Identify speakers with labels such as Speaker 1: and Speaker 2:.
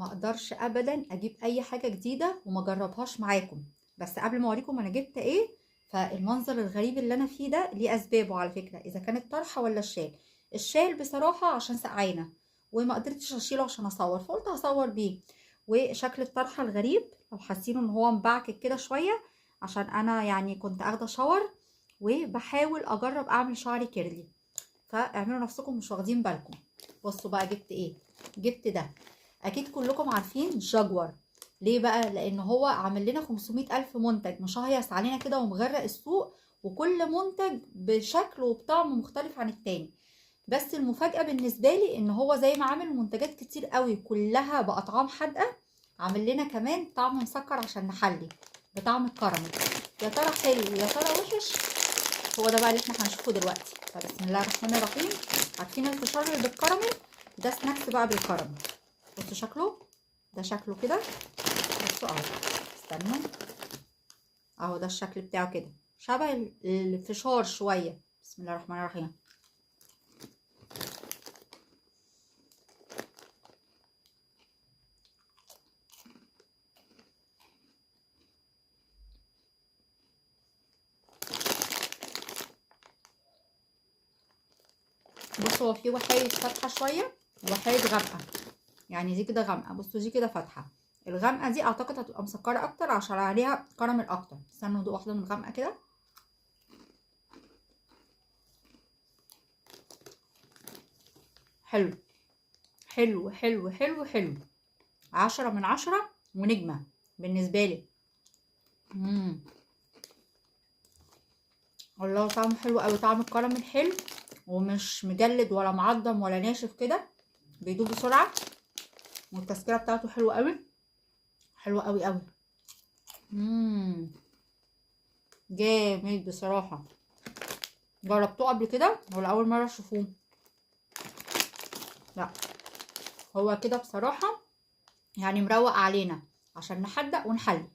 Speaker 1: ما اقدرش ابدا اجيب اي حاجه جديده وما اجربهاش معاكم. بس قبل ما اوريكم انا جبت ايه، فالمنظر الغريب اللي انا فيه ده ليه اسبابه على فكره، اذا كان الطرحه ولا الشال. الشال بصراحه عشان سقعانه وما قدرتش اشيله عشان اصور، فقلت هصور بيه. وشكل الطرحه الغريب لو حاسين ان هو مبعكك كده شويه، عشان انا يعني كنت اخده شاور وبحاول اجرب اعمل شعري كيرلي، فاعملوا نفسكم مش واخدين بالكم. بصوا بقى جبت ايه. جبت ده، اكيد كلكم عارفين جاguار. ليه بقى؟ لان هو عامل لنا 500 الف منتج مشهيص علينا كده ومغرق السوق، وكل منتج بشكل وبطعم مختلف عن التاني. بس المفاجأة بالنسبة لي ان هو زي ما عامل منتجات كتير قوي كلها بأطعام حادقة، عامل لنا كمان طعم مسكر عشان نحلي بطعم الكراميل. يا ترى حلو يا ترى وحش؟ هو ده بقى اللي احنا هنشوفه دلوقتي. فبسم الله الرحمن الرحيم. عارفين الفشار اللي بالكراميل ده؟ سناكس بقى بالكراميل. بصوا شكله، ده شكله كده. بصوا اهو، استنوا اهو، ده الشكل بتاعه كده شبه الفشار شويه. بسم الله الرحمن الرحيم. بصوا هو في وحايد فاتحه شويه ووحايد غامقه، يعني دي كده غامقه، بصوا دي كده فاتحه. الغامقه دي اعتقد هتبقى مسكره اكتر عشان عليها كراميل اكتر. استنوا ندوق واحده من الغامقه كده. حلو حلو حلو حلو حلو، 10 من 10 ونجمه بالنسبه لي. الله، طعمه حلو قوي، طعم الكراميل حلو ومش مجلد ولا معضم ولا ناشف كده، بيدوب بسرعه. والتسكيره بتاعته حلوه قوي، حلوه قوي قوي. جامد بصراحه. جربتوه قبل كده ولا اول مره تشوفوه؟ لا، هو كده بصراحه يعني مروق علينا عشان نحدق ونحلي.